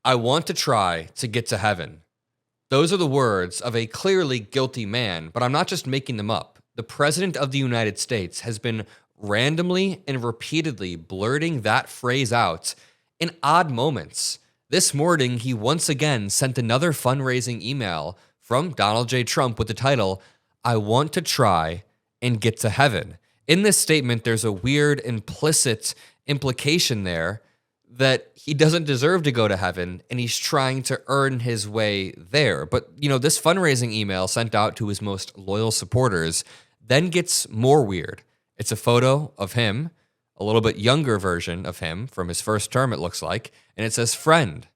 I want to try to get to heaven. Those are the words of a clearly guilty man, but I'm not just making them up. The President of the United States has been randomly and repeatedly blurting that phrase out in odd moments. This morning, he once again sent another fundraising email from Donald J. Trump with the title, I want to try and get to heaven. In this statement, there's a weird implicit implication there that he doesn't deserve to go to heaven and he's trying to earn his way there. But, this fundraising email sent out to his most loyal supporters then gets more weird. It's a photo of him, a little bit younger version of him from his first term, it looks like, and it says, friend,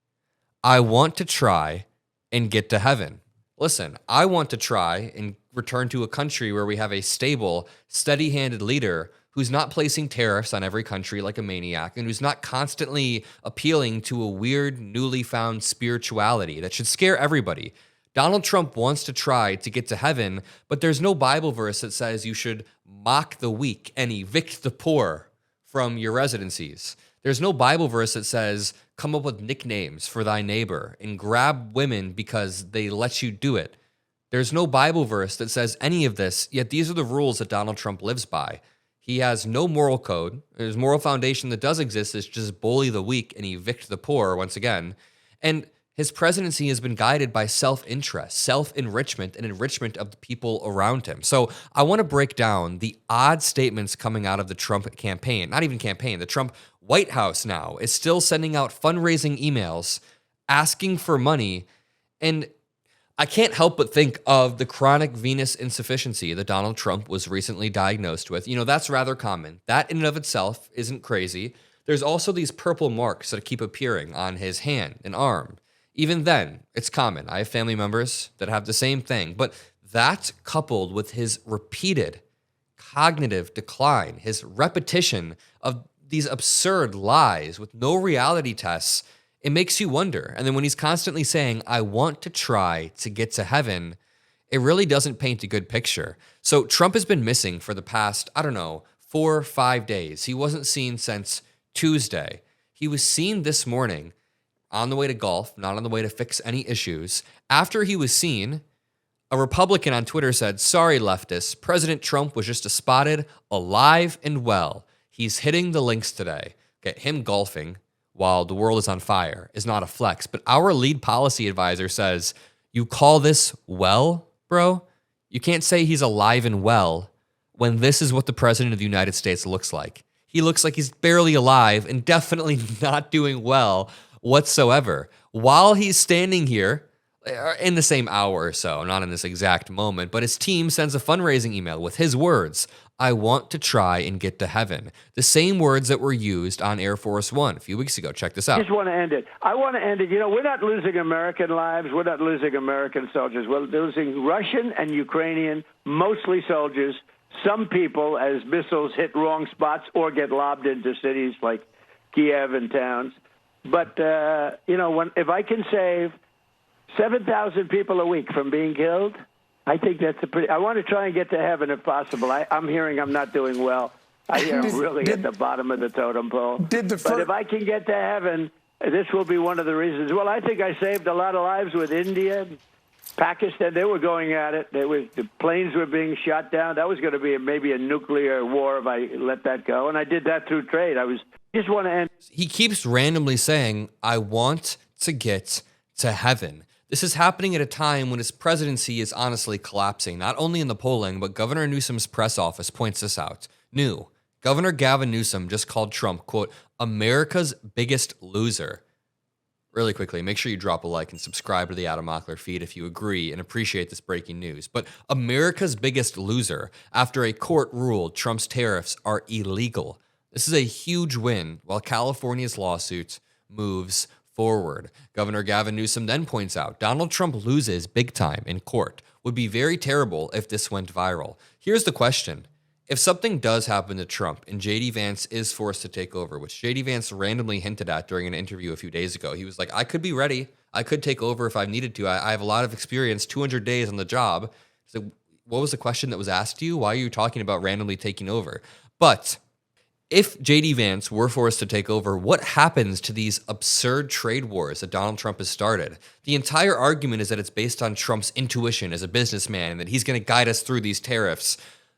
I want to try and get to heaven. Listen, I want to try and return to a country where we have a stable, steady-handed leader who's not placing tariffs on every country like a maniac and who's not constantly appealing to a weird, newly found spirituality that should scare everybody. Donald Trump wants to try to get to heaven, but there's no Bible verse that says you should mock the weak and evict the poor from your residencies. There's no Bible verse that says come up with nicknames for thy neighbor and grab women because they let you do it. There's no Bible verse that says any of this, yet these are the rules that Donald Trump lives by. He has no moral code. His moral foundation that does exist is just bully the weak and evict the poor once again. And his presidency has been guided by self-interest, self-enrichment, and enrichment of the people around him. So I want to break down the odd statements coming out of the Trump campaign, not even campaign, the Trump White House now is still sending out fundraising emails asking for money. And I can't help but think of the chronic venous insufficiency that Donald Trump was recently diagnosed with. That's rather common. That in and of itself isn't crazy. There's also these purple marks that keep appearing on his hand and arm. Even then, it's common. I have family members that have the same thing. But that coupled with his repeated cognitive decline, his repetition of these absurd lies with no reality tests, it makes you wonder. And then when he's constantly saying, I want to try to get to heaven, it really doesn't paint a good picture. So Trump has been missing for the past, 4 or 5 days. He wasn't seen since Tuesday. He was seen this morning on the way to golf, not on the way to fix any issues. After he was seen, a Republican on Twitter said, sorry, leftists, President Trump was just spotted alive and well. He's hitting the links today. Okay, him golfing while the world is on fire is not a flex. But our lead policy advisor says, you call this well, bro? You can't say he's alive and well when this is what the President of the United States looks like. He looks like he's barely alive and definitely not doing well whatsoever. While he's standing here, in the same hour or so, not in this exact moment, but his team sends a fundraising email with his words, I want to try and get to heaven. The same words that were used on Air Force One a few weeks ago. Check this out. I just want to end it. I want to end it. We're not losing American lives. We're not losing American soldiers. We're losing Russian and Ukrainian, mostly soldiers. Some people, as missiles hit wrong spots or get lobbed into cities like Kiev and towns. But, if I can save 7,000 people a week from being killed, I think that's I want to try and get to heaven if possible. I'm hearing I'm not doing well. I hear I'm really at the bottom of the totem pole. But if I can get to heaven, this will be one of the reasons. Well, I think I saved a lot of lives with India, Pakistan. They were going at it. The planes were being shot down. That was going to be maybe a nuclear war if I let that go. And I did that through trade. Just want to end. He keeps randomly saying, I want to get to heaven. This is happening at a time when his presidency is honestly collapsing, not only in the polling, but Governor Newsom's press office points this out. Governor Gavin Newsom just called Trump, quote, America's biggest loser. Really quickly, make sure you drop a like and subscribe to the Adam Mockler feed if you agree and appreciate this breaking news. But America's biggest loser after a court ruled Trump's tariffs are illegal. This is a huge win while California's lawsuit moves forward. Governor Gavin Newsom then points out Donald Trump loses big time in court. Would be very terrible if this went viral. Here's the question. If something does happen to Trump and J.D. Vance is forced to take over, which J.D. Vance randomly hinted at during an interview a few days ago, he was like, I could be ready. I could take over if I needed to. I have a lot of experience, 200 days on the job. So what was the question that was asked to you? Why are you talking about randomly taking over? But If JD Vance were forced to take over, what happens to these absurd trade wars that Donald Trump has started? The entire argument is that it's based on Trump's intuition as a businessman and that he's going to guide us through these tariffs.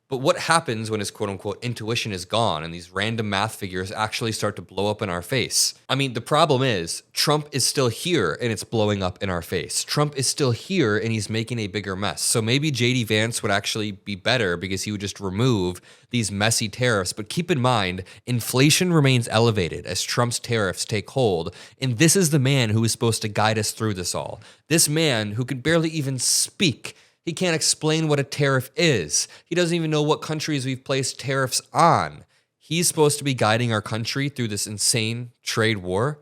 But what happens when his quote-unquote intuition is gone and these random math figures actually start to blow up in our face? I mean, the problem is Trump is still here and it's blowing up in our face. Trump is still here and he's making a bigger mess. So maybe JD Vance would actually be better because he would just remove these messy tariffs. But keep in mind, inflation remains elevated as Trump's tariffs take hold. And this is the man who is supposed to guide us through this all. This man who could barely even speak. He can't explain what a tariff is. He doesn't even know what countries we've placed tariffs on. He's supposed to be guiding our country through this insane trade war.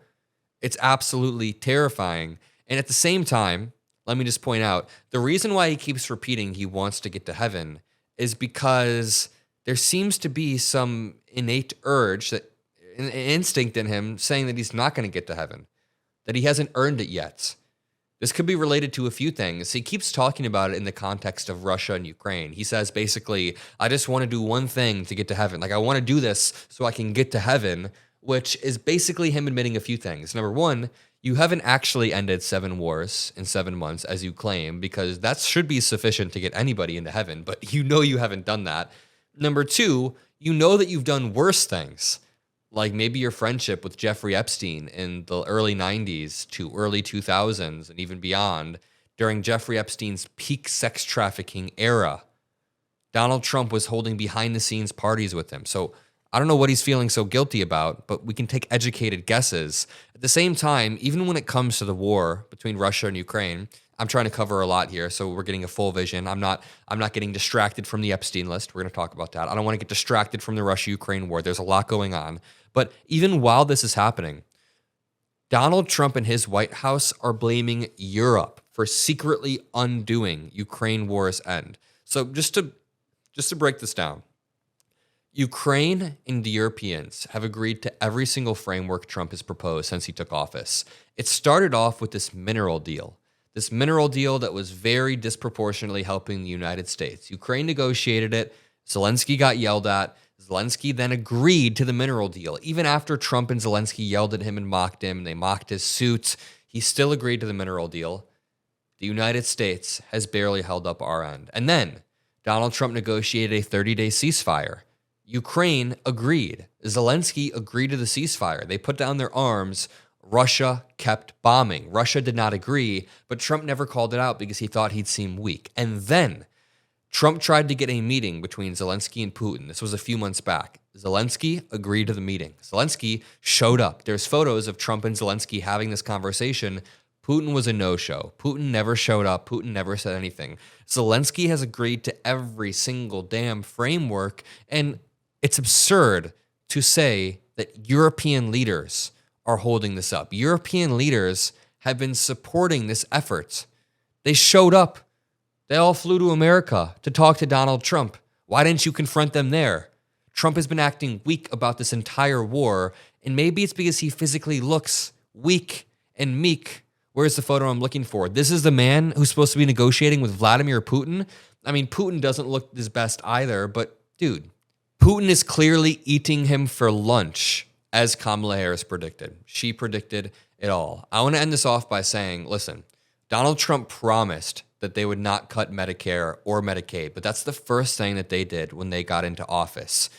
It's absolutely terrifying. And at the same time, let me just point out, the reason why he keeps repeating he wants to get to heaven is because there seems to be some innate urge, that an instinct in him saying that he's not going to get to heaven, that he hasn't earned it yet. This could be related to a few things. He keeps talking about it in the context of Russia and Ukraine. He says basically, I just want to do one thing to get to heaven. Like, I want to do this so I can get to heaven, which is basically him admitting a few things. Number one, you haven't actually ended 7 wars in 7 months, as you claim, because that should be sufficient to get anybody into heaven, but you know you haven't done that. Number two, you know that you've done worse things. Like maybe your friendship with Jeffrey Epstein in the early 90s to early 2000s and even beyond, during Jeffrey Epstein's peak sex trafficking era. Donald Trump was holding behind-the-scenes parties with him. So I don't know what he's feeling so guilty about, but we can take educated guesses. At the same time, even when it comes to the war between Russia and Ukraine, I'm trying to cover a lot here, so we're getting a full vision. I'm not getting distracted from the Epstein list. We're going to talk about that. I don't want to get distracted from the Russia-Ukraine war. There's a lot going on. But even while this is happening, Donald Trump and his White House are blaming Europe for secretly undoing Ukraine war's end. So just to break this down, Ukraine and the Europeans have agreed to every single framework Trump has proposed since he took office. It started off with this mineral deal. This mineral deal that was very disproportionately helping the United States. Ukraine negotiated it. Zelensky got yelled at. Zelensky then agreed to the mineral deal. Even after Trump and Zelensky yelled at him and mocked him, and they mocked his suits, he still agreed to the mineral deal. The United States has barely held up our end. And then Donald Trump negotiated a 30-day ceasefire. Ukraine agreed. Zelensky agreed to the ceasefire. They put down their arms. Russia kept bombing. Russia did not agree, but Trump never called it out because he thought he'd seem weak. And then Trump tried to get a meeting between Zelensky and Putin. This was a few months back. Zelensky agreed to the meeting. Zelensky showed up. There's photos of Trump and Zelensky having this conversation. Putin was a no-show. Putin never showed up. Putin never said anything. Zelensky has agreed to every single damn framework, and it's absurd to say that European leaders are holding this up. European leaders have been supporting this effort. They showed up. They all flew to America to talk to Donald Trump. Why didn't you confront them there? Trump has been acting weak about this entire war, and maybe it's because he physically looks weak and meek. Where's the photo I'm looking for? This is the man who's supposed to be negotiating with Vladimir Putin. I mean, Putin doesn't look his best either, but dude, Putin is clearly eating him for lunch, as Kamala Harris predicted. She predicted it all. I want to end this off by saying, listen, Donald Trump promised that they would not cut Medicare or Medicaid, but that's the first thing that they did when they got into office.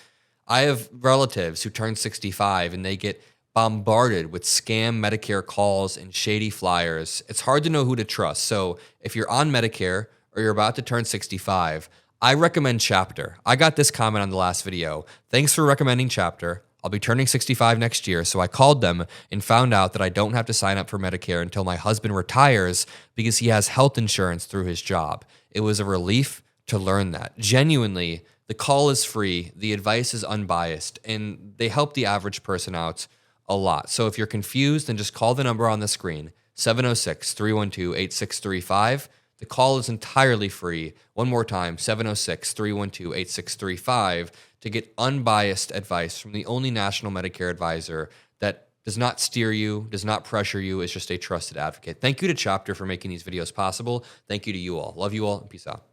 I have relatives who turn 65 and they get bombarded with scam Medicare calls and shady flyers. It's hard to know who to trust. So if you're on Medicare or you're about to turn 65, I recommend Chapter. I got this comment on the last video. Thanks for recommending Chapter. I'll be turning 65 next year, so I called them and found out that I don't have to sign up for Medicare until my husband retires because he has health insurance through his job. It was a relief to learn that. Genuinely, the call is free, the advice is unbiased, and they help the average person out a lot. So if you're confused, then just call the number on the screen, 706-312-8635. The call is entirely free. One more time, 706-312-8635 to get unbiased advice from the only national Medicare advisor that does not steer you, does not pressure you, is just a trusted advocate. Thank you to Chapter for making these videos possible. Thank you to you all. Love you all, and peace out.